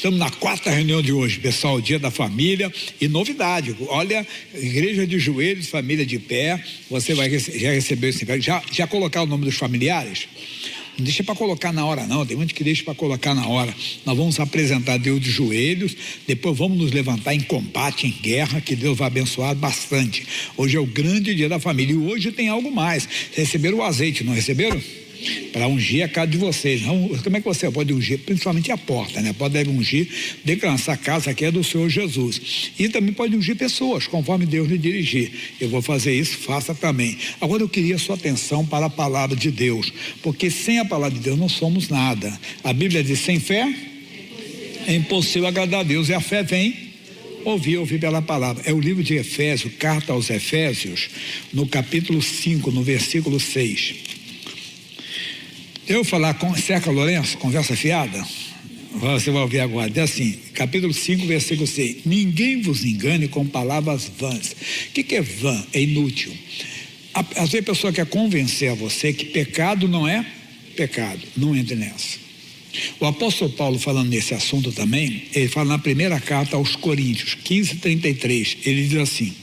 Estamos na 4ª reunião de hoje, pessoal, Dia da Família, e novidade, olha, igreja de joelhos, família de pé, você já recebeu esse, já colocar o nome dos familiares? Não deixa para colocar na hora não, tem muitos que deixam para colocar na hora. Nós vamos apresentar Deus de joelhos, depois vamos nos levantar em combate, em guerra, que Deus vai abençoar bastante. Hoje é o grande dia da família e hoje tem algo mais. Receberam o azeite, não receberam? Para ungir a casa de vocês. Como é que você pode ungir? Principalmente a porta, né? Pode ungir, declarar, essa casa aqui é do Senhor Jesus. E também pode ungir pessoas, conforme Deus lhe dirigir. Eu vou fazer isso, faça também. Agora eu queria sua atenção para a palavra de Deus, porque sem a palavra de Deus não somos nada. A Bíblia diz: sem fé é impossível agradar a Deus, e a fé vem ouvir pela palavra. É o livro de Efésios, carta aos Efésios, no capítulo 5, no versículo 6. Eu vou falar com Cerca Lourenço, conversa fiada. Você vai ouvir agora. Diz assim, capítulo 5, versículo 6. Ninguém vos engane com palavras vãs. O que é vã? É inútil. Às vezes a pessoa quer convencer a você que pecado não é pecado. Não entre nessa. O apóstolo Paulo, falando nesse assunto também, ele fala na primeira carta aos Coríntios, 15:33. Ele diz assim: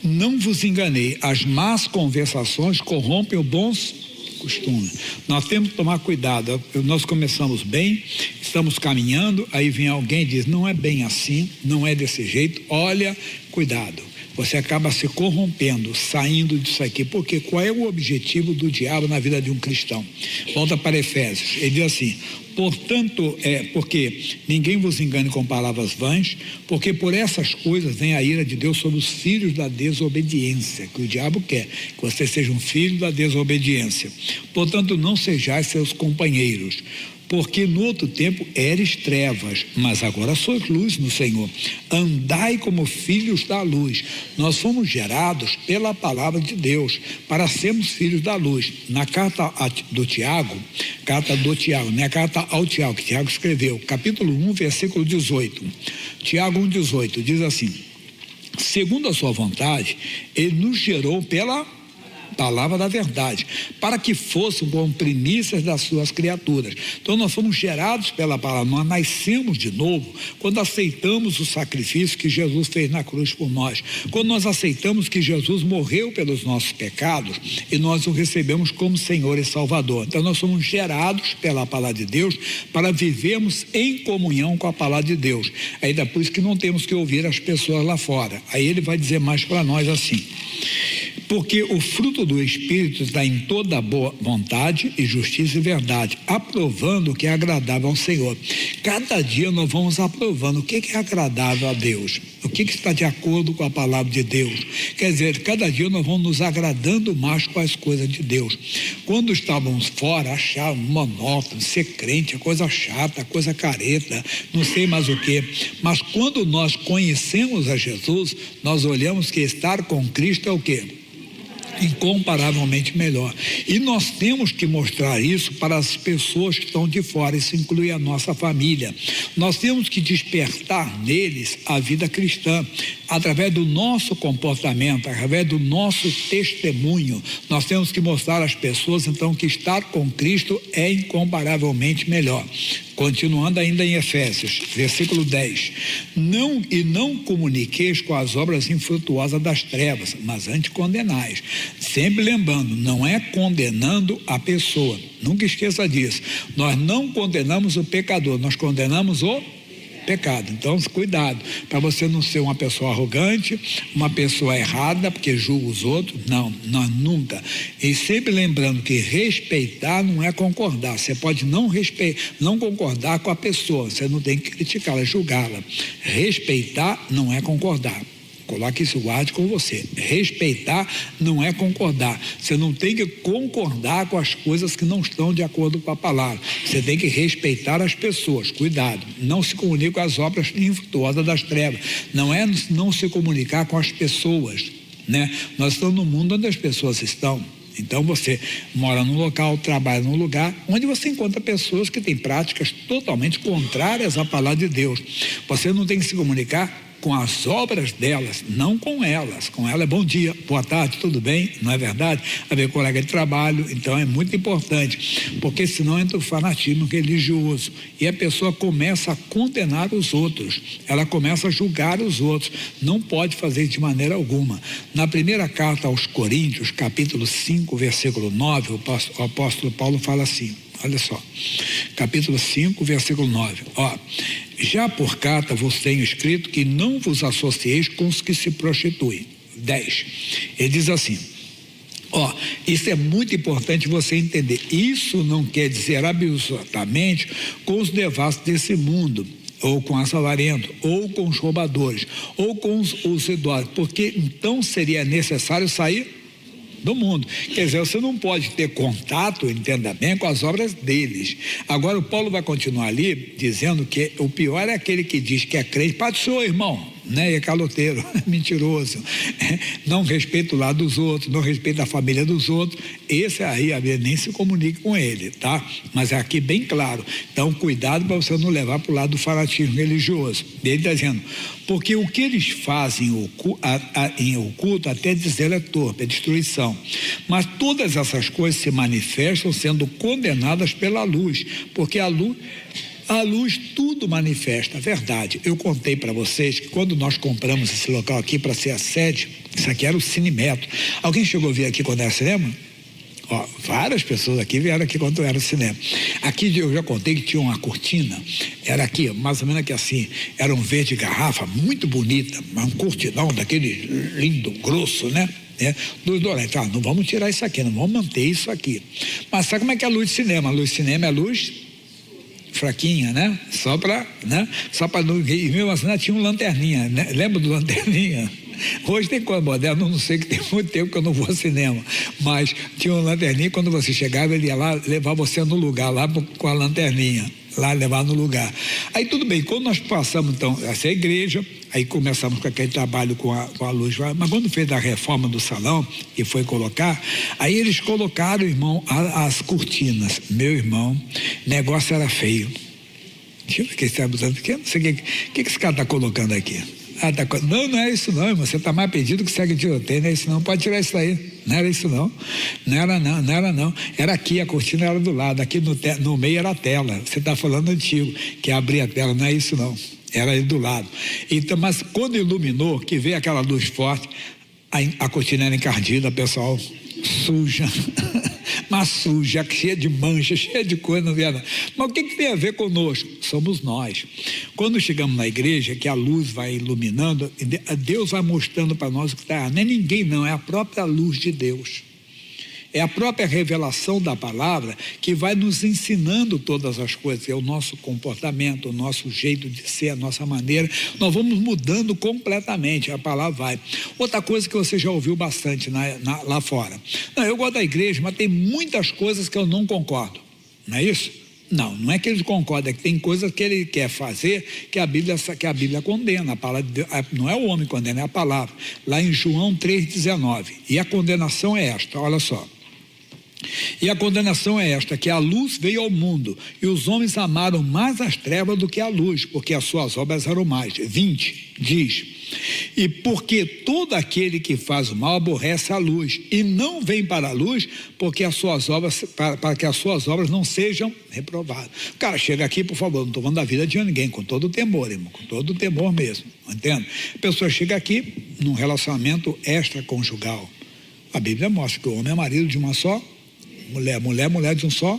não vos enganei, as más conversações corrompem os bons costume. Nós temos que tomar cuidado. Nós começamos bem, estamos caminhando, aí vem alguém e diz: não é bem assim, não é desse jeito, olha, cuidado. Você acaba se corrompendo, saindo disso aqui, porque qual é o objetivo do diabo na vida de um cristão? Volta para Efésios, ele diz assim: portanto, porque ninguém vos engane com palavras vãs, porque por essas coisas vem a ira de Deus sobre os filhos da desobediência, que o diabo quer, que você seja um filho da desobediência. Portanto, não sejais seus companheiros, porque no outro tempo eres trevas, mas agora sois luz no Senhor. Andai como filhos da luz. Nós fomos gerados pela palavra de Deus para sermos filhos da luz. Na carta do Tiago, né? Carta ao Tiago, que Tiago escreveu, capítulo 1, versículo 18. Tiago 1,18 diz assim: segundo a sua vontade, ele nos gerou pela palavra da verdade, para que fossem como primícias das suas criaturas. Então nós fomos gerados pela palavra, nós nascemos de novo quando aceitamos o sacrifício que Jesus fez na cruz por nós, quando nós aceitamos que Jesus morreu pelos nossos pecados e nós o recebemos como Senhor e Salvador. Então nós somos gerados pela palavra de Deus para vivermos em comunhão com a palavra de Deus. Ainda por isso que não temos que ouvir as pessoas lá fora. Aí ele vai dizer mais para nós assim: porque o fruto do Espírito está em toda boa vontade e justiça e verdade, aprovando o que é agradável ao Senhor. Cada dia nós vamos aprovando o que é agradável a Deus, o que está de acordo com a palavra de Deus. Quer dizer, cada dia nós vamos nos agradando mais com as coisas de Deus. Quando estávamos fora, achávamos monótono, ser crente é coisa chata, coisa careta, não sei mais o que. Mas quando nós conhecemos a Jesus, nós olhamos que estar com Cristo é o quê? Incomparavelmente melhor. E nós temos que mostrar isso para as pessoas que estão de fora, isso inclui a nossa família. Nós temos que despertar neles a vida cristã, através do nosso comportamento, através do nosso testemunho. Nós temos que mostrar às pessoas, então, que estar com Cristo é incomparavelmente melhor. Continuando ainda em Efésios, versículo 10. Não comuniqueis com as obras infrutuosas das trevas, mas antes condenais. Sempre lembrando, não é condenando a pessoa. Nunca esqueça disso. Nós não condenamos o pecador, nós condenamos o pecado. Então, cuidado, para você não ser uma pessoa arrogante, uma pessoa errada, porque julga os outros. Não, nós nunca. E sempre lembrando que respeitar não é concordar. Você pode não concordar com a pessoa, você não tem que criticá-la, julgá-la. Respeitar não é concordar. Coloque isso, guarde com você. Respeitar não é concordar. Você não tem que concordar com as coisas que não estão de acordo com a palavra. Você tem que respeitar as pessoas. Cuidado, não se comunique com as obras infrutuosas das trevas. Não é não se comunicar com as pessoas, né? Nós estamos num mundo onde as pessoas estão. Então você mora num local, trabalha num lugar onde você encontra pessoas que têm práticas totalmente contrárias à palavra de Deus. Você não tem que se comunicar com as obras delas, não com elas. Com ela é bom dia, boa tarde, tudo bem? Não é verdade? A ver colega de trabalho, então é muito importante, porque senão entra o fanatismo religioso e a pessoa começa a condenar os outros, ela começa a julgar os outros. Não pode fazer isso de maneira alguma. Na primeira carta aos Coríntios, capítulo 5, versículo 9, o apóstolo Paulo fala assim, olha só, capítulo 5, versículo 9, já por carta vos tenho escrito que não vos associeis com os que se prostituem. 10, ele diz assim, isso é muito importante você entender, isso não quer dizer absolutamente com os devassos desse mundo, ou com as avarentos, ou com os roubadores, ou com os idólatras, porque então seria necessário sair do mundo. Quer dizer, você não pode ter contato, entenda bem, com as obras deles. Agora o Paulo vai continuar ali dizendo que o pior é aquele que diz que é crente, Pai do Senhor, irmão, né? E é caloteiro, mentiroso, não respeita o lado dos outros, não respeita a família dos outros. Esse aí, a Bíblia nem se comunica com ele, tá? Mas é aqui bem claro. Então, cuidado para você não levar para o lado do fanatismo religioso. Ele está dizendo, porque o que eles fazem em oculto, até dizer é torpe, é destruição. Mas todas essas coisas se manifestam sendo condenadas pela luz, porque a luz tudo manifesta, verdade. Eu contei para vocês que quando nós compramos esse local aqui para ser a sede, isso aqui era o Cinemetro. Alguém chegou a vir aqui quando era cinema? Várias pessoas aqui vieram aqui quando era o cinema. Aqui eu já contei que tinha uma cortina, era aqui, mais ou menos aqui assim, era um verde garrafa, muito bonita, um cortinão daquele lindo, grosso, né? Luz do além, não vamos tirar isso aqui, não vamos manter isso aqui. Mas sabe como é que é a luz de cinema? A luz de cinema é luz fraquinha, né? Só para e mesmo assim tinha um lanterninha, né? Lembra do lanterninha? Hoje tem coisa moderna, não sei, que tem muito tempo que eu não vou ao cinema, mas tinha uma lanterninha, quando você chegava ele ia lá levar você no lugar lá com a lanterninha, lá levar no lugar. Aí tudo bem, quando nós passamos então essa igreja, aí começamos com aquele trabalho com a luz, mas quando fez a reforma do salão e foi colocar, aí eles colocaram, irmão, as cortinas. Meu irmão, negócio era feio. Deixa eu ver o que você está botando aqui, não sei o que esse cara está colocando aqui. Não é isso não, irmão, você está mais perdido que segue tiroteio, não é isso não, pode tirar isso aí, não era isso não, era aqui, a cortina era do lado, aqui no meio era a tela, você está falando antigo, que abria a tela, não é isso não, era aí do lado. Então, mas quando iluminou, que veio aquela luz forte, a cortina era encardida, pessoal, suja, mas suja, cheia de mancha, cheia de coisa, não via nada. Mas o que tem a ver conosco? Somos nós. Quando chegamos na igreja, que a luz vai iluminando, Deus vai mostrando para nós o que está. Não é ninguém não, é a própria luz de Deus. É a própria revelação da palavra que vai nos ensinando todas as coisas, é o nosso comportamento, o nosso jeito de ser, a nossa maneira, nós vamos mudando completamente, a palavra vai. Outra coisa que você já ouviu bastante lá fora, eu gosto da igreja, mas tem muitas coisas que eu não concordo, não é isso? Não é que ele concorda, é que tem coisas que ele quer fazer que a Bíblia condena, a palavra de Deus, não é o homem que condena, é a palavra, lá em João 3,19, e a condenação é esta, olha só. E a condenação é esta, que a luz veio ao mundo e os homens amaram mais as trevas do que a luz, porque as suas obras eram mais. 20 diz, e porque todo aquele que faz o mal aborrece a luz e não vem para a luz, porque as suas obras, para que as suas obras não sejam reprovadas. O cara chega aqui, por favor, não estou falando da vida de ninguém, com todo o temor, irmão, com todo o temor mesmo, entende? A pessoa chega aqui num relacionamento extraconjugal, a Bíblia mostra que o homem é marido de uma só mulher de um só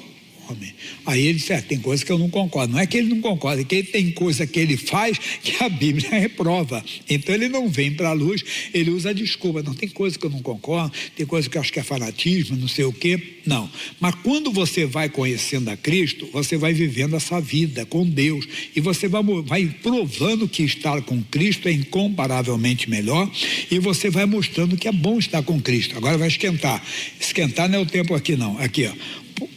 homem. Aí ele diz, tem coisa que eu não concordo. Não é que ele não concorda, é que ele tem coisa que ele faz que a Bíblia reprova. Então ele não vem para a luz, ele usa a desculpa. Não, tem coisa que eu não concordo, tem coisa que eu acho que é fanatismo, não sei o quê. Não. Mas quando você vai conhecendo a Cristo, você vai vivendo essa vida com Deus. E você vai provando que estar com Cristo é incomparavelmente melhor. E você vai mostrando que é bom estar com Cristo. Agora vai esquentar. Esquentar não é o tempo aqui não. Aqui, ó.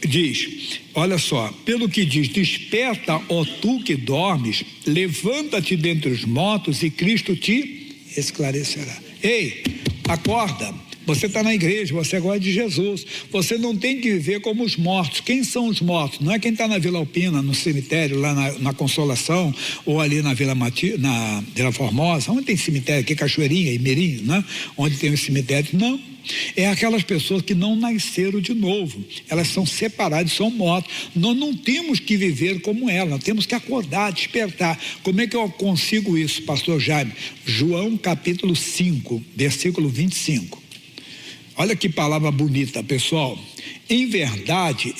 Diz, olha só, pelo que diz, desperta, ó tu que dormes, levanta-te dentre os mortos e Cristo te esclarecerá. Ei, acorda, Você está na igreja, você gosta de Jesus. Você não tem que viver como os mortos. Quem são os mortos? Não é quem está na Vila Alpina, no cemitério, lá na Consolação, ou ali na Vila Formosa. Onde tem cemitério aqui, Cachoeirinha e Mirim, né? Onde tem os cemitérios. Não. É aquelas pessoas que não nasceram de novo. Elas são separadas, são mortas. Nós não temos que viver como elas, nós temos que acordar, despertar. Como é que eu consigo isso, pastor Jaime? João capítulo 5, versículo 25. Olha que palavra bonita, pessoal. Em verdade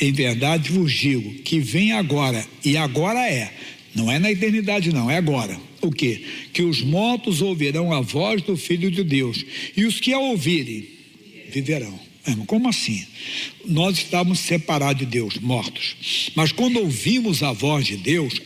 vos digo que vem agora, e agora é, não é na eternidade não, é agora. O quê? Que os mortos ouvirão a voz do Filho de Deus, e os que a ouvirem viverão. Como assim? Nós estamos separados de Deus, mortos. Mas quando ouvimos a voz de Deus,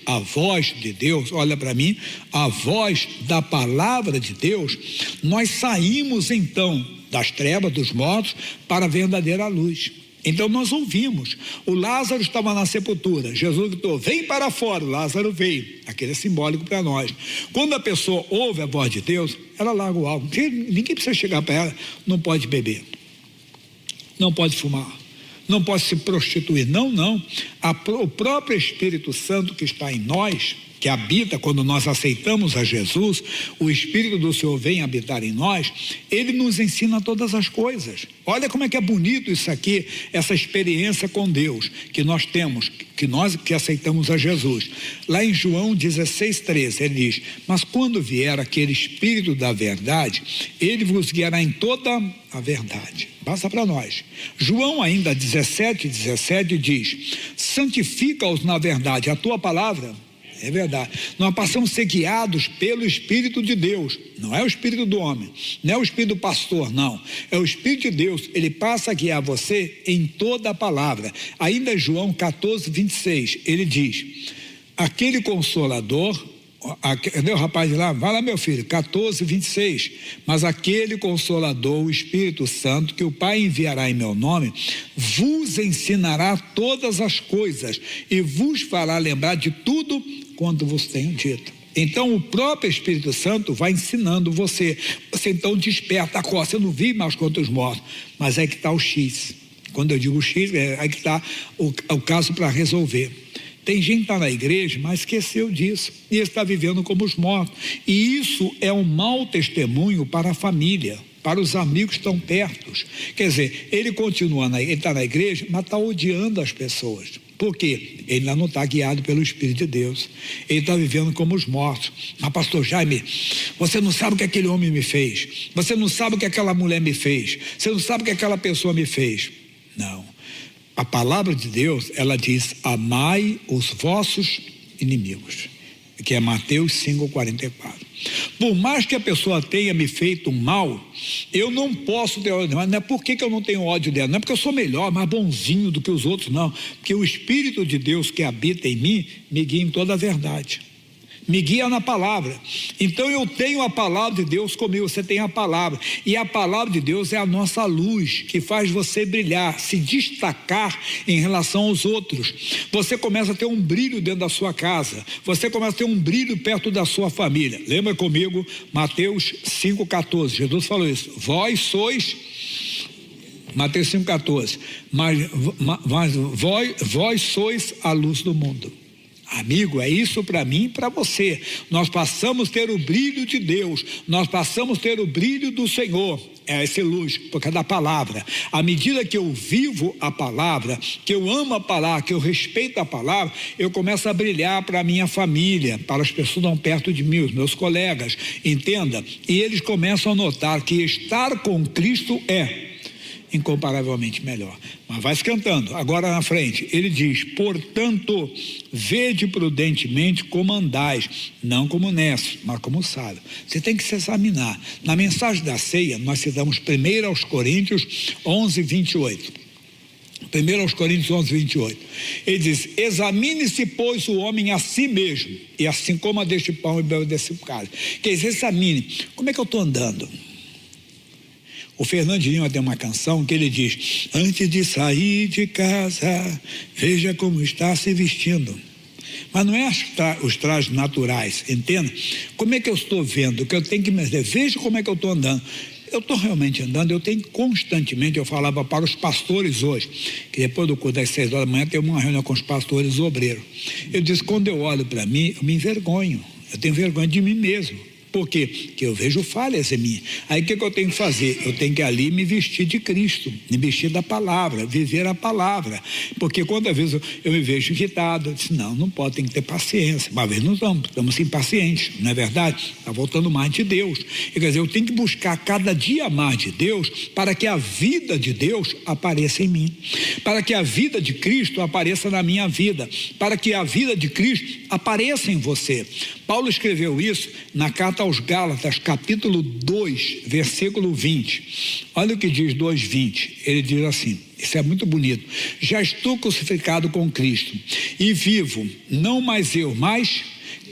olha para mim, a voz da palavra de Deus, nós saímos então das trevas, dos mortos, para a verdadeira luz. Então nós ouvimos. O Lázaro estava na sepultura. Jesus gritou, vem para fora. O Lázaro veio. Aquele é simbólico para nós. Quando a pessoa ouve a voz de Deus, ela larga o álcool. Ninguém precisa chegar para ela. Não pode beber. Não pode fumar. Não pode se prostituir. Não. O próprio Espírito Santo que está em nós, que habita quando nós aceitamos a Jesus, o Espírito do Senhor vem habitar em nós, ele nos ensina todas as coisas. Olha como é que é bonito isso aqui, essa experiência com Deus que nós temos, que nós que aceitamos a Jesus. Lá em João 16:13, ele diz, mas quando vier aquele Espírito da verdade, ele vos guiará em toda a verdade. Passa para nós. João ainda 17:17 diz, santifica-os na verdade, a tua palavra é verdade. Nós passamos a ser guiados pelo Espírito de Deus. Não é o Espírito do homem, não é o Espírito do pastor, não. É o Espírito de Deus. Ele passa a guiar você em toda a palavra. Ainda João 14:26, ele diz, aquele Consolador, cadê o rapaz de lá? Vai lá, meu filho, 14:26, mas aquele Consolador, o Espírito Santo, que o Pai enviará em meu nome, vos ensinará todas as coisas e vos fará lembrar de tudo quanto vos tenho dito. Então o próprio Espírito Santo vai ensinando você. Você então desperta, acorda, você não vive mais contra os mortos, mas é que está o X. Quando eu digo X, é que está o caso para resolver. Tem gente que está na igreja, mas esqueceu disso. E está vivendo como os mortos. E isso é um mau testemunho para a família, para os amigos que estão perto. Quer dizer, ele está na igreja, mas está odiando as pessoas. Por quê? Ele ainda não está guiado pelo Espírito de Deus. Ele está vivendo como os mortos. Mas pastor Jaime, você não sabe o que aquele homem me fez. Você não sabe o que aquela mulher me fez. Você não sabe o que aquela pessoa me fez. Não. A palavra de Deus, ela diz, amai os vossos inimigos, que é Mateus 5:44. Por mais que a pessoa tenha me feito um mal, eu não posso ter ódio dela. Não é por que eu não tenho ódio dela, não é porque eu sou melhor, mais bonzinho do que os outros, não. Porque o Espírito de Deus que habita em mim, me guia em toda a verdade. Me guia na palavra. Então eu tenho a palavra de Deus comigo, você tem a palavra. E a palavra de Deus é a nossa luz, que faz você brilhar, se destacar em relação aos outros. Você começa a ter um brilho dentro da sua casa. Você começa a ter um brilho perto da sua família. Lembra comigo, Mateus 5:14. Jesus falou isso. Vós sois... Mateus 5:14. Mas vós sois a luz do mundo. Amigo, é isso para mim e para você. Nós passamos a ter o brilho de Deus, nós passamos a ter o brilho do Senhor. É essa luz, por causa da palavra. À medida que eu vivo a palavra, que eu amo a palavra, que eu respeito a palavra, eu começo a brilhar para a minha família, para as pessoas que estão perto de mim, os meus colegas, entenda? E eles começam a notar que estar com Cristo é incomparavelmente melhor. Mas vai esquentando. Agora na frente, ele diz, portanto, vede prudentemente como andais, não como necios, mas como sábios. Você tem que se examinar. Na mensagem da ceia, nós citamos 1 aos Coríntios 11:28. 1 aos Coríntios 11:28. Ele diz, examine-se, pois, o homem a si mesmo, e assim coma deste pão e beba desse cálice. Quer dizer, examine, como é que eu estou andando? O Fernandinho tem uma canção que ele diz, antes de sair de casa, veja como está se vestindo. Mas não é os trajes naturais, entenda? Como é que eu estou vendo? O que eu tenho que me dizer, veja como é que eu estou andando. Eu estou realmente andando, eu tenho constantemente, eu falava para os pastores hoje, que depois do culto das 6 horas da manhã tem uma reunião com os pastores obreiros. Eu disse, quando eu olho para mim, eu me envergonho, eu tenho vergonha de mim mesmo. Por quê? Porque eu vejo falhas em mim. Aí o que eu tenho que fazer? Eu tenho que ali me vestir de Cristo, me vestir da palavra, viver a palavra. Porque quantas vezes eu me vejo irritado, eu disse, não pode, tem que ter paciência. Uma vez não estamos impacientes, não é verdade? Está voltando mais de Deus. Quer dizer, eu tenho que buscar cada dia mais de Deus para que a vida de Deus apareça em mim. Para que a vida de Cristo apareça na minha vida. Para que a vida de Cristo apareça em você. Paulo escreveu isso na carta aos Gálatas, capítulo 2, versículo 20. Olha o que diz 2:20. Ele diz assim, isso é muito bonito. Já estou crucificado com Cristo e vivo, não mais eu, mas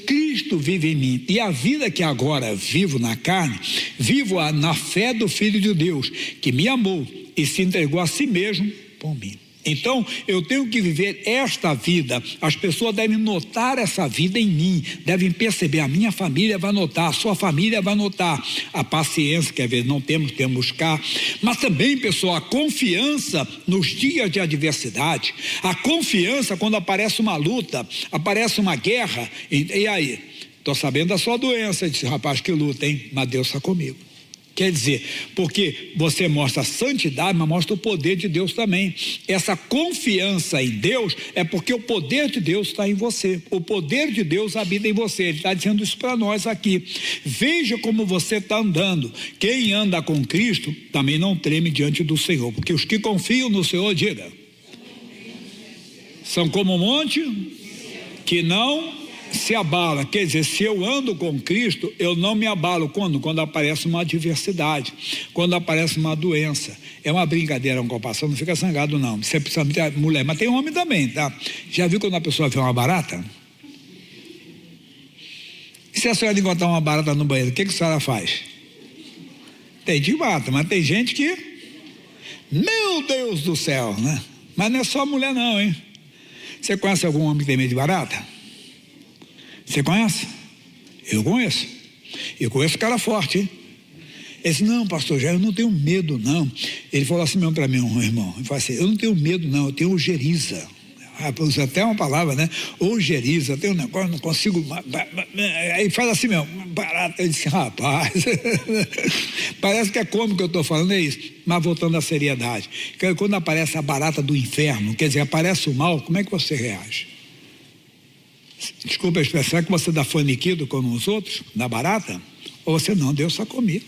Cristo vive em mim. E a vida que agora vivo na carne, vivo na fé do Filho de Deus, que me amou e se entregou a si mesmo por mim. Então, eu tenho que viver esta vida. As pessoas devem notar essa vida em mim, devem perceber. A minha família vai notar, a sua família vai notar. A paciência, que às vezes não temos que buscar. Mas também, pessoal, a confiança nos dias de adversidade. A confiança quando aparece uma luta, aparece uma guerra. E aí? Estou sabendo da sua doença. Disse, rapaz, que luta, hein? Mas Deus está comigo. Quer dizer, porque você mostra a santidade, mas mostra o poder de Deus também. Essa confiança em Deus é porque o poder de Deus está em você. O poder de Deus habita em você. Ele está dizendo isso para nós aqui. Veja como você está andando. Quem anda com Cristo também não treme diante do Senhor, porque os que confiam no Senhor, diga, são como um monte que não se abala. Quer dizer, se eu ando com Cristo, eu não me abalo. Quando aparece uma adversidade, quando aparece uma doença. É uma brincadeira, uma comparação, não fica zangado não. Você precisa de mulher, mas tem homem também, tá? Já viu quando a pessoa vê uma barata? Se a senhora encontrar uma barata no banheiro, o que a senhora faz? Tem de mata, mas tem gente que, meu Deus do céu, né? Mas não é só mulher não, hein? Você conhece algum homem que tem medo de barata? Você conhece? Eu conheço. Eu conheço cara forte, hein? Ele disse, não, pastor Jair, eu não tenho medo, não. Ele falou assim mesmo para mim, um irmão. Ele falou assim, eu não tenho medo, não, eu tenho ojeriza. Usa até uma palavra, né? Ojeriza, tem um negócio, não consigo. Aí faz assim mesmo, barata. Eu disse, rapaz, parece que é cômico que eu estou falando, é isso. Mas voltando à seriedade. Quando aparece a barata do inferno, quer dizer, aparece o mal, como é que você reage? Desculpa a expressão, é que você dá faniquido com os outros, na barata? Ou você não, Deus está comigo.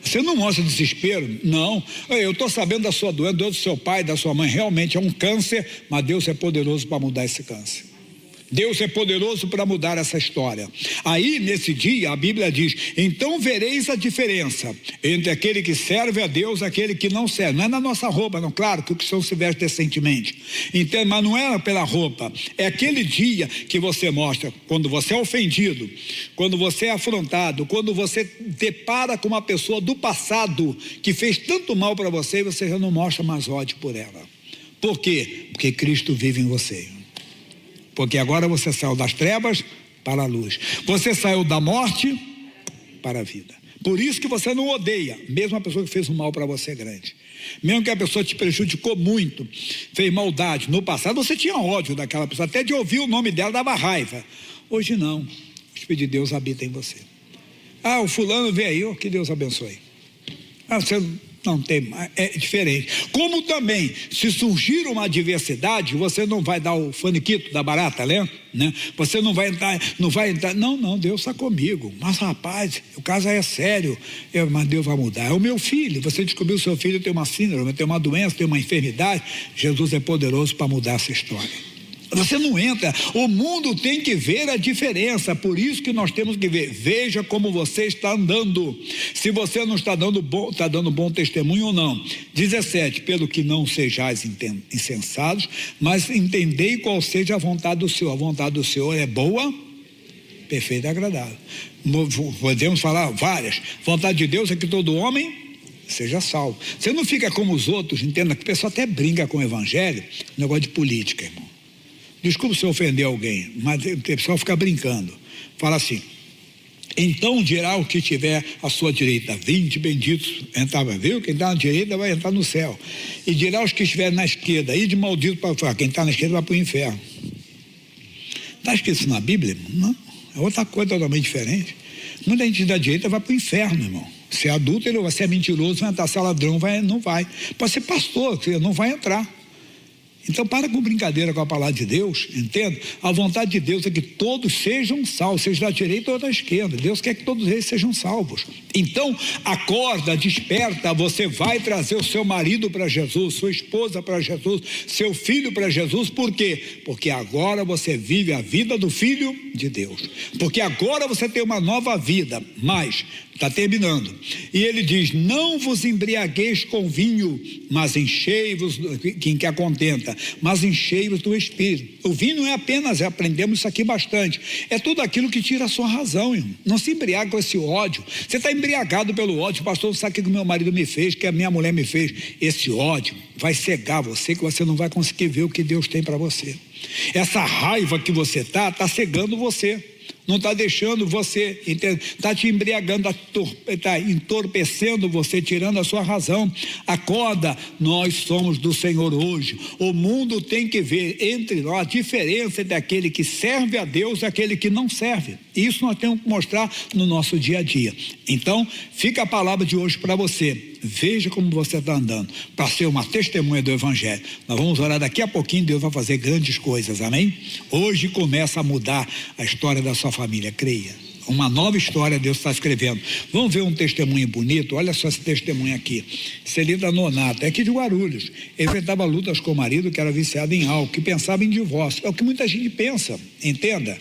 Você não mostra desespero? Não. Eu estou sabendo da sua doença, do seu pai, da sua mãe, realmente é um câncer, mas Deus é poderoso para mudar esse câncer. Deus é poderoso para mudar essa história. Aí, nesse dia, a Bíblia diz, então vereis a diferença entre aquele que serve a Deus e aquele que não serve. Não é na nossa roupa, não, claro que o cristão se veste decentemente. Então, mas não é pela roupa. É aquele dia que você mostra, quando você é ofendido, quando você é afrontado, quando você depara com uma pessoa do passado que fez tanto mal para você e você já não mostra mais ódio por ela. Por quê? Porque Cristo vive em você. Porque agora você saiu das trevas para a luz. Você saiu da morte para a vida. Por isso que você não odeia, mesmo a pessoa que fez um mal para você grande. Mesmo que a pessoa te prejudicou muito, fez maldade. No passado você tinha ódio daquela pessoa, até de ouvir o nome dela dava raiva. Hoje não. O Espírito de Deus habita em você. Ah, o fulano veio aí, oh, que Deus abençoe. Ah, você não tem, é diferente. Como também, se surgir uma adversidade, você não vai dar o faniquito da barata, né? Você não vai entrar, não, Deus está comigo. Mas rapaz, o caso é sério, mas Deus vai mudar. É o meu filho, você descobriu que o seu filho tem uma síndrome, tem uma doença, tem uma enfermidade. Jesus é poderoso para mudar essa história. Você não entra, o mundo tem que ver a diferença, por isso que nós temos que ver, veja como você está andando, se você não está dando bom testemunho ou não. 17, pelo que não sejais insensatos, mas entendei qual seja a vontade do Senhor é boa, perfeita e agradável. Podemos falar várias, a vontade de Deus é que todo homem seja salvo. Você não fica como os outros, entenda que o pessoal até brinca com o evangelho, negócio de política, irmão. Desculpa se eu ofender alguém, mas o pessoal fica brincando. Fala assim, Então dirá o que estiver à sua direita: vinde benditos, viu? Quem está na direita vai entrar no céu. E dirá os que estiverem na esquerda: ide maldito para fora. Quem está na esquerda vai para o inferno. Está escrito isso na Bíblia? Não, é outra coisa totalmente diferente. Muita gente da direita vai para o inferno, irmão. Se é adúltero, se é mentiroso, vai entrar. Se é ladrão, não vai. Pode ser pastor, não vai entrar. Então para com brincadeira com a palavra de Deus, entende? A vontade de Deus é que todos sejam salvos, seja da direita ou da esquerda. Deus quer que todos eles sejam salvos. Então acorda, desperta, você vai trazer o seu marido para Jesus, sua esposa para Jesus, seu filho para Jesus. Por quê? Porque agora você vive a vida do Filho de Deus, porque agora você tem uma nova vida. Mas está terminando, e ele diz: não vos embriagueis com vinho, mas enchei-vos, quem quer contenta, mas enchei-vos do Espírito. O vinho não é apenas, aprendemos isso aqui bastante, é tudo aquilo que tira a sua razão, irmão. Não se embriague com esse ódio. Você está embriagado pelo ódio: pastor, não sabe o que o meu marido me fez, que a minha mulher me fez. Esse ódio vai cegar você, que você não vai conseguir ver o que Deus tem para você. Essa raiva que você está cegando você. Não está deixando você, está te embriagando, está entorpecendo você, tirando a sua razão. Acorda, nós somos do Senhor hoje. O mundo tem que ver entre nós a diferença entre aquele que serve a Deus e aquele que não serve. Isso nós temos que mostrar no nosso dia a dia. Então, fica a palavra de hoje para você. Veja como você está andando, para ser uma testemunha do Evangelho. Nós vamos orar daqui a pouquinho, Deus vai fazer grandes coisas, amém? Hoje começa a mudar a história da sua família, creia. Uma nova história Deus está escrevendo. Vamos ver um testemunho bonito. Olha só esse testemunho aqui. Celida Nonato, é aqui de Guarulhos. Enfrentava lutas com o marido que era viciado em álcool, que pensava em divórcio. É o que muita gente pensa, entenda.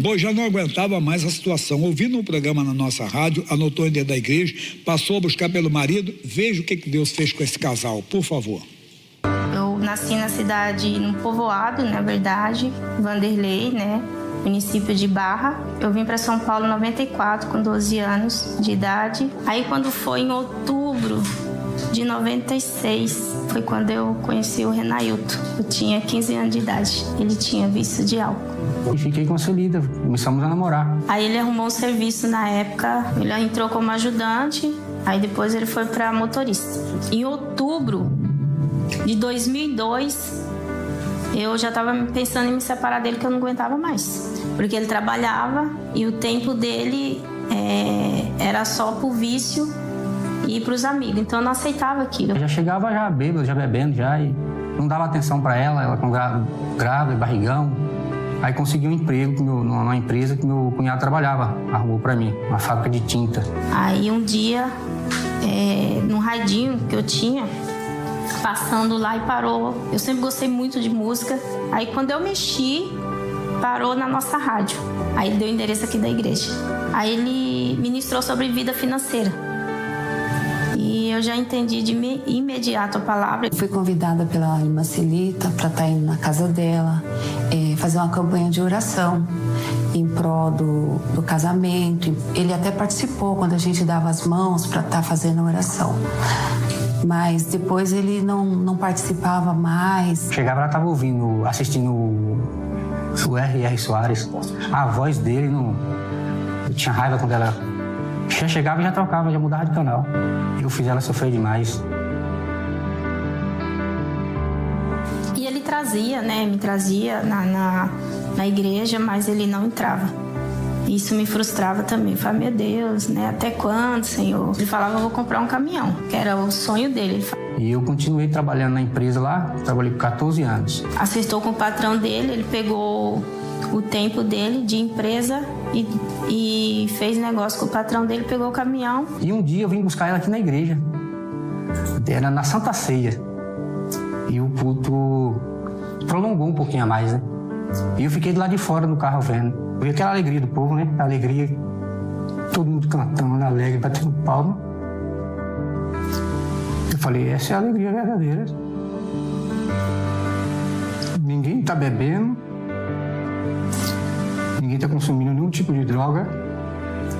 Pois já não aguentava mais a situação. Ouvindo um programa na nossa rádio, anotou em dentro da igreja, passou a buscar pelo marido. Veja o que Deus fez com esse casal, por favor. Eu nasci na cidade, num povoado, na verdade, Vanderlei, né? Município de Barra. Eu vim para São Paulo em 94, com 12 anos de idade. Aí quando foi em outubro de 96, foi quando eu conheci o Renailton. Eu tinha 15 anos de idade. Ele tinha vício de álcool. E fiquei com a Celida, começamos a namorar. Aí ele arrumou um serviço na época, ele entrou como ajudante, aí depois ele foi para motorista. Em outubro de 2002, eu já estava pensando em me separar dele, que eu não aguentava mais. Porque ele trabalhava e o tempo dele era só pro vício e pros amigos. Então eu não aceitava aquilo. Eu já chegava já bêbado, já bebendo, já, e não dava atenção para ela com grávida, barrigão. Aí consegui um emprego numa empresa que meu cunhado trabalhava, arrumou para mim, uma fábrica de tinta. Aí um dia, num radinho que eu tinha, passando lá e parou. Eu sempre gostei muito de música. Aí quando eu mexi, parou na nossa rádio. Aí ele deu o endereço aqui da igreja. Aí ele ministrou sobre vida financeira. E eu já entendi de imediato a palavra. Fui convidada pela irmã Celita para estar indo na casa dela, fazer uma campanha de oração em prol do casamento. Ele até participou quando a gente dava as mãos para estar fazendo a oração. Mas depois ele não participava mais. Chegava, ela estava ouvindo, assistindo o R.R. Soares. A voz dele, eu tinha raiva quando ela já chegava e já trocava, já mudava de canal. Eu fiz ela sofrer demais. E ele trazia, me trazia na igreja, mas ele não entrava. Isso me frustrava também. Eu falava, meu Deus, até quando, Senhor? Ele falava, eu vou comprar um caminhão, que era o sonho dele. E eu continuei trabalhando na empresa lá, trabalhei por 14 anos. Acertou com o patrão dele, ele pegou o tempo dele de empresa e fez negócio com o patrão dele, pegou o caminhão. E um dia eu vim buscar ela aqui na igreja. Era na Santa Ceia. E o culto prolongou um pouquinho a mais, E eu fiquei do lado de fora do carro vendo. Eu vi aquela alegria do povo, A alegria, todo mundo cantando, alegre, batendo palma. Eu falei, essa é a alegria verdadeira. Ninguém está bebendo, ninguém está consumindo nenhum tipo de droga.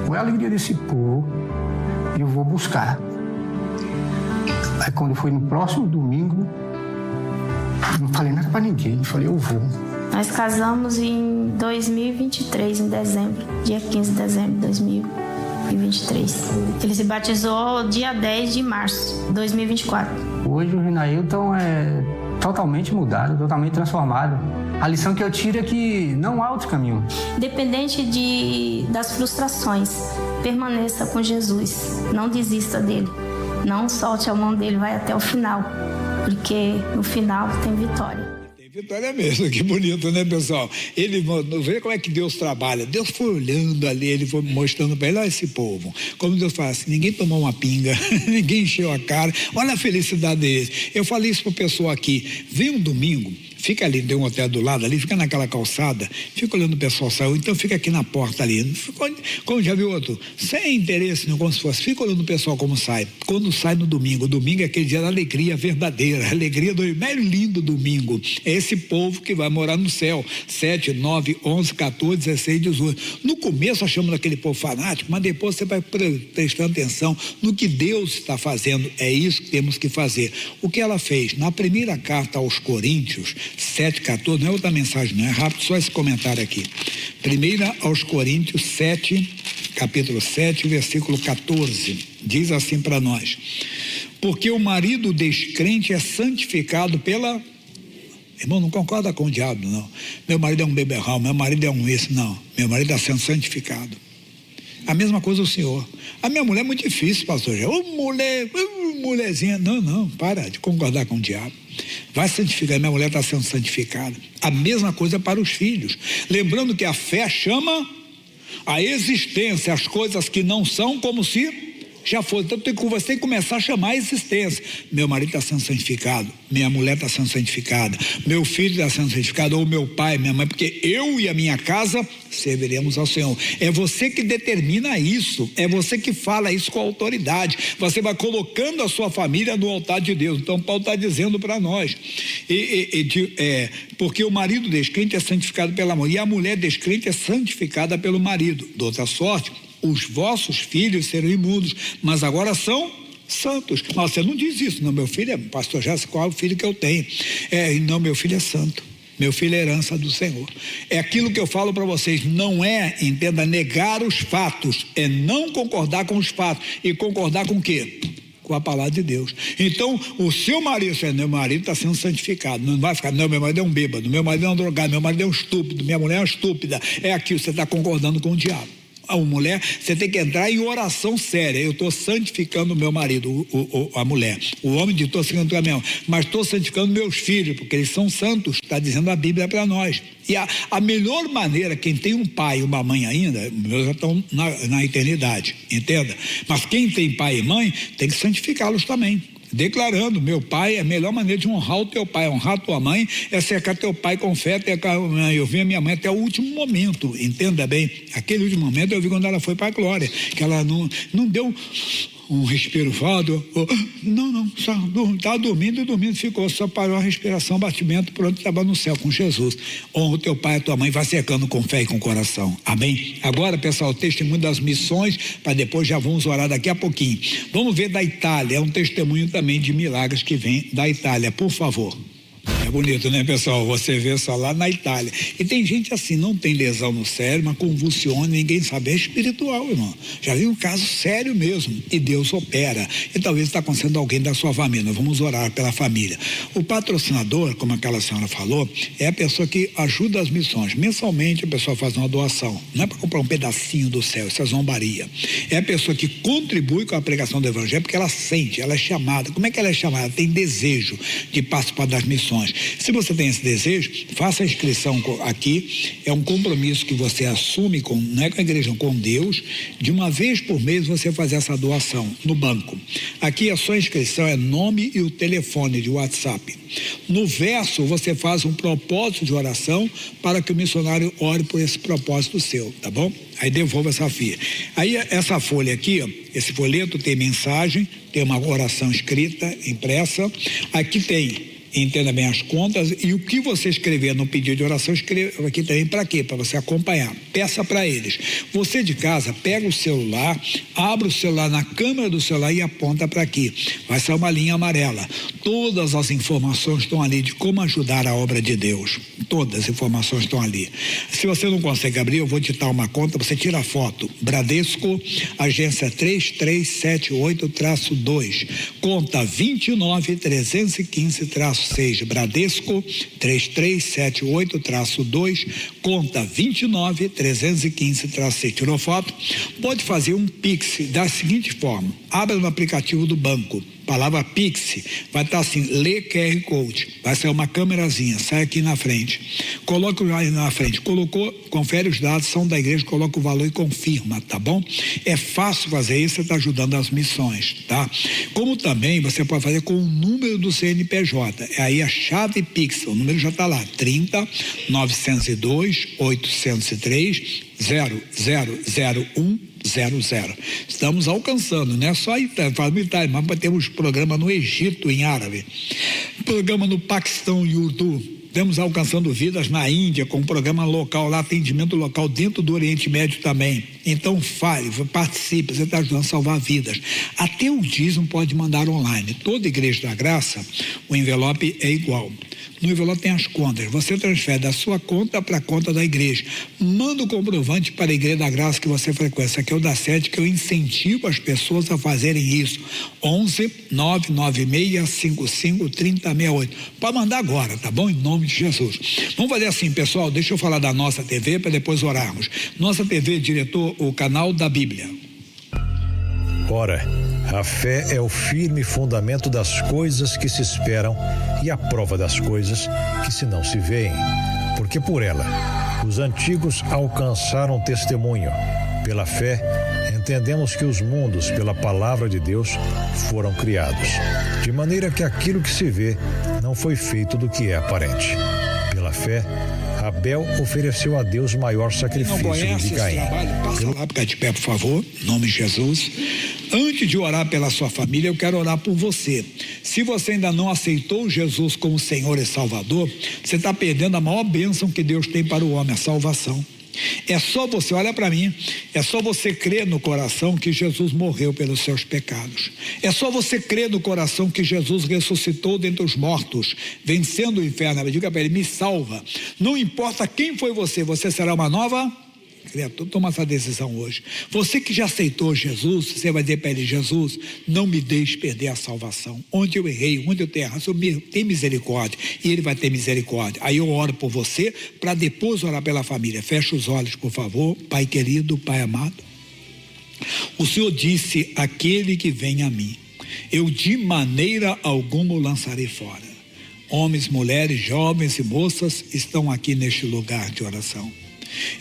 Qual é a alegria desse povo? Eu vou buscar. Aí quando foi no próximo domingo, eu não falei nada para ninguém, eu falei, eu vou. Nós casamos em 2023, em dezembro, dia 15 de dezembro de 2023. Ele se batizou dia 10 de março de 2024. Hoje o Rinailton é totalmente mudado, totalmente transformado. A lição que eu tiro é que não há outro caminho. Independente das frustrações, permaneça com Jesus. Não desista dele. Não solte a mão dele, vai até o final. Porque no final tem vitória. Vitória mesmo, que bonito, né, pessoal? Ele, vê como é que Deus trabalha. Deus foi olhando ali, ele foi mostrando para ele, olha esse povo. Como Deus fala assim, ninguém tomou uma pinga, ninguém encheu a cara, olha a felicidade deles. Eu falei isso para o pessoal aqui, vem um domingo, fica ali, tem um hotel do lado ali, fica naquela calçada, fica olhando o pessoal sair, então fica aqui na porta ali. Como já viu outro? Sem interesse, não, como se fosse, fica olhando o pessoal como sai. Quando sai no domingo, o domingo é aquele dia da alegria verdadeira, a alegria do mais lindo domingo. É esse povo que vai morar no céu, 7, 9, 11, 14, 16, 18. No começo achamos aquele povo fanático, mas depois você vai prestando atenção no que Deus está fazendo. É isso que temos que fazer. O que ela fez? Na primeira carta aos Coríntios, 7,14, não é outra mensagem, não é rápido, só esse comentário aqui. Primeira aos Coríntios 7, capítulo 7, versículo 14, diz assim para nós: porque o marido descrente é santificado pela... Irmão, não concorda com o diabo, não. Meu marido é um beberrão, meu marido é um isso, não. Meu marido está sendo santificado. A mesma coisa o senhor. A minha mulher é muito difícil, pastor. Mulherzinha. Não, para de concordar com o diabo. Vai santificar, minha mulher está sendo santificada. A mesma coisa para os filhos. Lembrando que a fé chama a existência, as coisas que não são como se já foi. Então você tem que começar a chamar a existência. Meu marido está sendo santificado, minha mulher está sendo santificada, meu filho está sendo santificado, ou meu pai, minha mãe, porque eu e a minha casa serviremos ao Senhor. É você que determina isso, é você que fala isso com autoridade. Você vai colocando a sua família no altar de Deus. Então Paulo está dizendo para nós, porque o marido descrente é santificado pela mulher, e a mulher descrente é santificada pelo marido. De outra sorte, os vossos filhos serão imundos, mas agora são santos. Mas você não diz isso, não, meu filho é, pastor Jéssica, qual é o filho que eu tenho? Não, meu filho é santo, meu filho é herança do Senhor. É aquilo que eu falo para vocês, não é, entenda, negar os fatos, é não concordar com os fatos. E concordar com o quê? Com a palavra de Deus. Então, o seu marido, meu marido está sendo santificado, não vai ficar, não, meu marido é um bêbado, meu marido é um drogado, meu marido é um estúpido, minha mulher é uma estúpida. É aquilo, você está concordando com o diabo. A mulher, você tem que entrar em oração séria. Eu estou santificando o meu marido, a mulher. O homem estou santificando a minha mãe, mas estou santificando meus filhos, porque eles são santos, está dizendo a Bíblia para nós. E a melhor maneira, quem tem um pai e uma mãe ainda, meus já estão na eternidade, entenda? Mas quem tem pai e mãe, tem que santificá-los também. Declarando, meu pai, a melhor maneira de honrar o teu pai, honrar a tua mãe, é cercar teu pai com fé. Eu vi a minha mãe até o último momento, entenda bem, aquele último momento eu vi quando ela foi para a glória, que ela não deu um respiro fado, não, só estava dormindo, ficou, só parou a respiração, batimento, pronto, estava no céu com Jesus. Honra o teu pai e a tua mãe, vai cercando com fé e com coração, amém? Agora, pessoal, o testemunho das missões, para depois já vamos orar daqui a pouquinho. Vamos ver da Itália, é um testemunho também de milagres que vem da Itália, por favor. É bonito, né, pessoal? Você vê só lá na Itália. E tem gente assim, não tem lesão no cérebro, mas convulsiona, ninguém sabe. É espiritual, irmão. Já vi um caso sério mesmo. E Deus opera. E talvez está acontecendo alguém da sua família. Vamos orar pela família. O patrocinador, como aquela senhora falou, é a pessoa que ajuda as missões. Mensalmente a pessoa faz uma doação. Não é para comprar um pedacinho do céu, isso é zombaria. É a pessoa que contribui com a pregação do evangelho porque ela sente, ela é chamada. Como é que ela é chamada? Ela tem desejo de participar das missões. Se você tem esse desejo, faça a inscrição aqui. É um compromisso que você assume não é com a igreja, com Deus. De uma vez por mês você fazer essa doação no banco. Aqui a sua inscrição é nome e o telefone de WhatsApp. No verso você faz um propósito de oração para que o missionário ore por esse propósito seu, tá bom? Aí devolva essa folha. Aí essa folha aqui, ó, esse folheto tem mensagem, tem uma oração escrita, impressa. Aqui tem, entenda bem as contas, e o que você escrever no pedido de oração, escreva aqui também para quê? Para você acompanhar. Peça para eles. Você de casa, pega o celular, abre o celular na câmera do celular e aponta para aqui. Vai ser uma linha amarela. Todas as informações estão ali de como ajudar a obra de Deus. Todas as informações estão ali. Se você não consegue abrir, eu vou digitar uma conta, você tira a foto. Bradesco, agência 3378-2, conta 29315-6. Bradesco, 3378-2, conta 29315-6. Tirou foto? Pode fazer um Pix da seguinte forma: abra no aplicativo do banco, palavra Pix, vai estar assim, lê QR Code, vai sair uma câmerazinha, sai aqui na frente, coloca o aí na frente, colocou, confere os dados, são da igreja, coloca o valor e confirma, tá bom? É fácil fazer isso, você está ajudando as missões, tá? Como também você pode fazer com o número do CNPJ, é aí a chave Pix, o número já está lá, 30-902-803-000100. Estamos alcançando, não é só Itália, mas temos programa no Egito em árabe, programa no Paquistão em Urdu, estamos alcançando vidas na Índia com um programa local lá, atendimento local dentro do Oriente Médio também. Então fale, participe, você está ajudando a salvar vidas. Até o dízimo pode mandar online. Toda Igreja da Graça, o envelope é igual. No envelope tem as contas, você transfere da sua conta para a conta da igreja, manda o comprovante para a Igreja da Graça que você frequenta, que é o da sede, que eu incentivo as pessoas a fazerem isso. 11-99655-3068, pode mandar agora, tá bom? Em nome de Jesus. Vamos fazer assim, pessoal, deixa eu falar da nossa TV para depois orarmos. Nossa TV, diretor, o canal da Bíblia. Ora, a fé é o firme fundamento das coisas que se esperam e a prova das coisas que se não se veem, porque por ela os antigos alcançaram testemunho. Pela fé, entendemos que os mundos, pela palavra de Deus, foram criados, de maneira que aquilo que se vê não foi feito do que é aparente. Pela fé, Abel ofereceu a Deus maior sacrifício do que Caim. Passa lá, fica de pé, por favor, em nome de Jesus. Antes de orar pela sua família, eu quero orar por você. Se você ainda não aceitou Jesus como Senhor e Salvador, você está perdendo a maior bênção que Deus tem para o homem, a salvação. É só você, olha para mim, é só você crer no coração que Jesus morreu pelos seus pecados. É só você crer no coração que Jesus ressuscitou dentre os mortos, vencendo o inferno. Diga para ele, me salva. Não importa quem foi você, você será uma nova criatura. Toma essa decisão hoje. Você que já aceitou Jesus, você vai dizer para ele, Jesus, não me deixe perder a salvação. Onde eu errei, onde eu tenho errado, tem misericórdia. E ele vai ter misericórdia. Aí eu oro por você, para depois orar pela família. Fecha os olhos, por favor. Pai querido, Pai amado. O Senhor disse, aquele que vem a mim, eu de maneira alguma o lançarei fora. Homens, mulheres, jovens e moças estão aqui neste lugar de oração.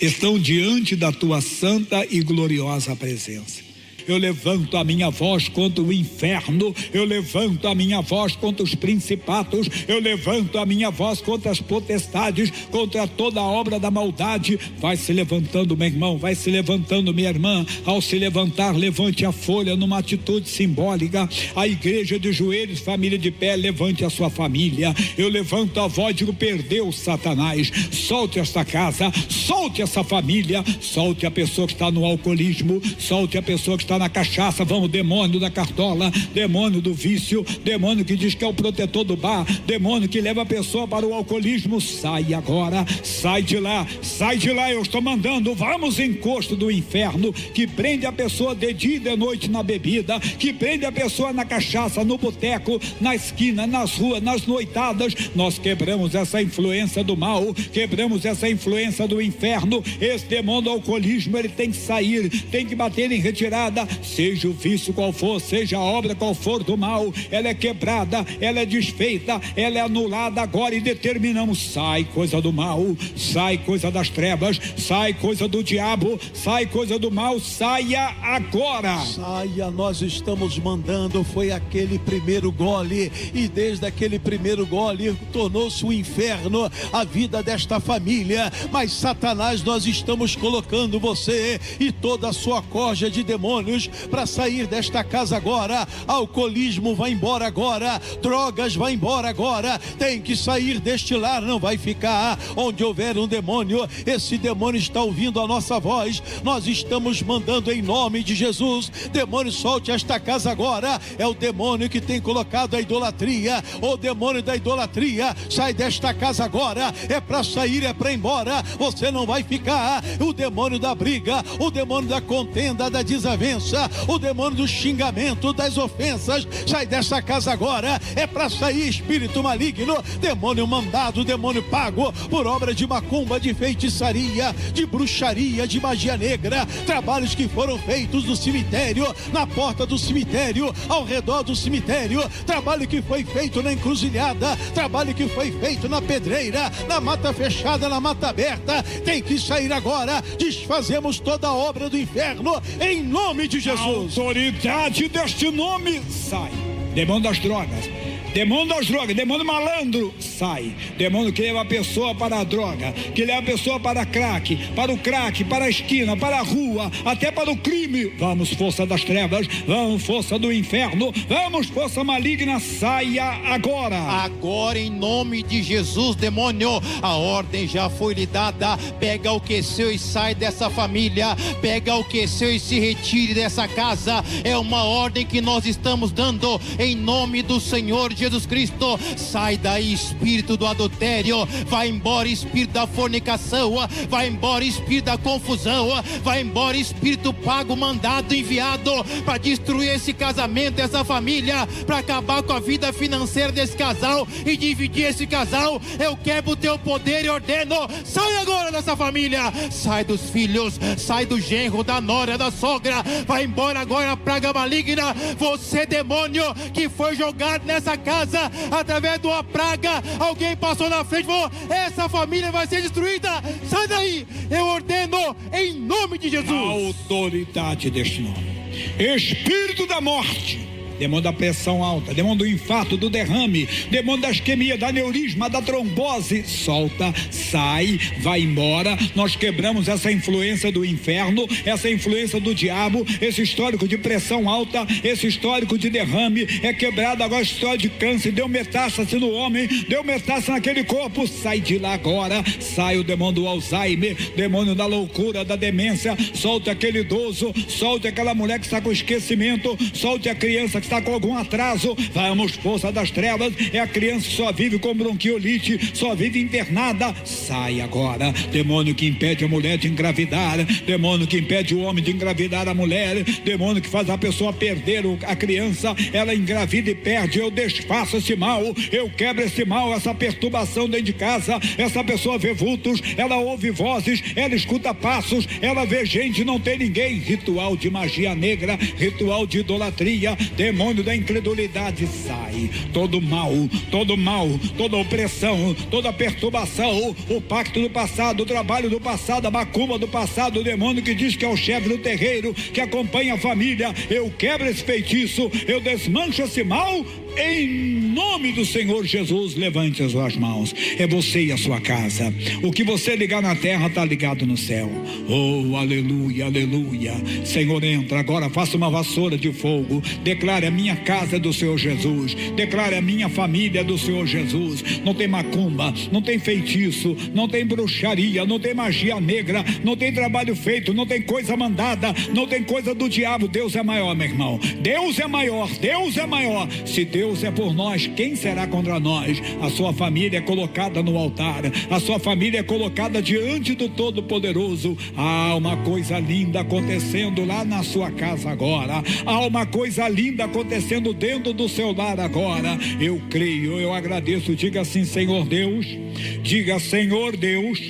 Estão diante da tua santa e gloriosa presença. Eu levanto a minha voz contra o inferno, eu levanto a minha voz contra os principados, eu levanto a minha voz contra as potestades, contra toda a obra da maldade. Vai se levantando, meu irmão, vai se levantando, minha irmã. Ao se levantar, levante a folha numa atitude simbólica. A igreja de joelhos, família de pé, levante a sua família. Eu levanto a voz e digo, perdeu Satanás, solte esta casa, solte essa família, solte a pessoa que está no alcoolismo, solte a pessoa que está na cachaça. Vamos, demônio da cartola, demônio do vício, demônio que diz que é o protetor do bar, demônio que leva a pessoa para o alcoolismo, sai agora, sai de lá, eu estou mandando. Vamos, encosto do inferno que prende a pessoa de dia e de noite na bebida, que prende a pessoa na cachaça, no boteco, na esquina, nas ruas, nas noitadas. Nós quebramos essa influência do mal, quebramos essa influência do inferno. Esse demônio do alcoolismo, ele tem que sair, tem que bater em retirada. Seja o vício qual for, seja a obra qual for do mal, ela é quebrada, ela é desfeita, ela é anulada agora, e determinamos, sai coisa do mal, sai coisa das trevas, sai coisa do diabo, sai coisa do mal, saia agora. Saia, nós estamos mandando. Foi aquele primeiro gole, e desde aquele primeiro gole tornou-se um inferno a vida desta família. Mas Satanás, nós estamos colocando você e toda a sua corja de demônios demônios para sair desta casa agora. Alcoolismo vai embora agora, drogas vai embora agora, tem que sair deste lar, não vai ficar. Onde houver um demônio, esse demônio está ouvindo a nossa voz, nós estamos mandando em nome de Jesus. Demônio, solte esta casa agora. É o demônio que tem colocado a idolatria, o demônio da idolatria, sai desta casa agora. É para sair, é para ir embora, você não vai ficar. O demônio da briga, o demônio da contenda, da desavença, o demônio do xingamento, das ofensas, sai dessa casa agora. É para sair, espírito maligno, demônio mandado, demônio pago por obra de macumba, de feitiçaria, de bruxaria, de magia negra, trabalhos que foram feitos no cemitério, na porta do cemitério, ao redor do cemitério, trabalho que foi feito na encruzilhada, trabalho que foi feito na pedreira, na mata fechada, na mata aberta, tem que sair agora. Desfazemos toda a obra do inferno em nome de Jesus. A autoridade deste nome sai. Demônio das drogas, demônio malandro, sai. Demônio que leva a pessoa para a droga, que leva a pessoa para o crack, para a esquina, para a rua, até para o crime. Vamos, força das trevas, vamos, força do inferno, vamos, força maligna, saia agora. Agora, em nome de Jesus, demônio, a ordem já foi lhe dada. Pega o que é seu e sai dessa família, pega o que é seu e se retire dessa casa. É uma ordem que nós estamos dando em nome do Senhor Jesus Cristo. Sai daí, espírito do adultério, vai embora, espírito da fornicação, vai embora, espírito da confusão, vai embora, espírito pago, mandado, enviado para destruir esse casamento, essa família, para acabar com a vida financeira desse casal e dividir esse casal. Eu quebro o teu poder e ordeno, sai agora dessa família, sai dos filhos, sai do genro, da nora, da sogra, vai embora agora a praga maligna. Você, demônio, que foi jogado nessa casa através de uma praga, alguém passou na frente e falou: essa família vai ser destruída, sai daí. Eu ordeno em nome de Jesus. A autoridade deste nome, espírito da morte, demônio da pressão alta, demônio do infarto, do derrame, demônio da isquemia, da aneurisma, da trombose, solta, sai, vai embora. Nós quebramos essa influência do inferno, essa influência do diabo, esse histórico de pressão alta, esse histórico de derrame é quebrado agora. História de câncer, deu metástase no homem, deu metástase naquele corpo, sai de lá agora. Sai o demônio do Alzheimer, demônio da loucura, da demência, solte aquele idoso, solte aquela mulher que está com esquecimento, solte a criança que está com algum atraso. Vamos, força das trevas, é a criança que só vive com bronquiolite, só vive internada, sai agora. Demônio que impede a mulher de engravidar, demônio que impede o homem de engravidar a mulher, demônio que faz a pessoa perder a criança, ela engravida e perde. Eu desfaço esse mal, eu quebro esse mal, essa perturbação dentro de casa. Essa pessoa vê vultos, ela ouve vozes, ela escuta passos, ela vê gente, não tem ninguém. Ritual de magia negra, ritual de idolatria, demônio da incredulidade, sai. Todo mal, toda opressão, toda perturbação, o pacto do passado, o trabalho do passado, a macumba do passado, o demônio que diz que é o chefe do terreiro, que acompanha a família, eu quebro esse feitiço, eu desmancho esse mal em nome do Senhor Jesus. Levante as suas mãos, é você e a sua casa. O que você ligar na terra está ligado no céu. Oh, aleluia, aleluia. Senhor, entra agora, faça uma vassoura de fogo, declare: a minha casa é do Senhor Jesus, declare: a minha família é do Senhor Jesus. Não tem macumba, não tem feitiço, não tem bruxaria, não tem magia negra, não tem trabalho feito, não tem coisa mandada, não tem coisa do diabo. Deus é maior, meu irmão, Deus é maior, Deus é maior. Se Deus é por nós, quem será contra nós? A sua família é colocada no altar, a sua família é colocada diante do Todo-Poderoso. Há uma coisa linda acontecendo lá na sua casa agora, há uma coisa linda acontecendo dentro do seu lar agora. Eu creio, eu agradeço. Diga assim: Senhor Deus, diga: Senhor Deus,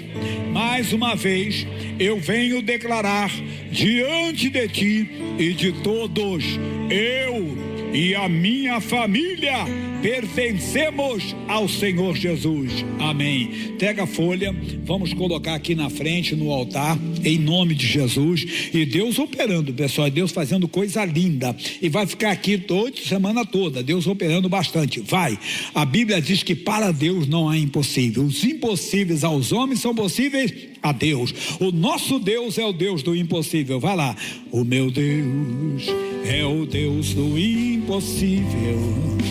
mais uma vez eu venho declarar diante de ti e de todos, eu e a minha família pertencemos ao Senhor Jesus. Amém. Pega a folha, vamos colocar aqui na frente, no altar, em nome de Jesus. E Deus operando, pessoal, Deus fazendo coisa linda. E vai ficar aqui toda semana toda, Deus operando bastante. Vai. A Bíblia diz que para Deus não há impossível. Os impossíveis aos homens são possíveis a Deus. O nosso Deus é o Deus do impossível. Vai lá. O meu Deus é o Deus do impossível.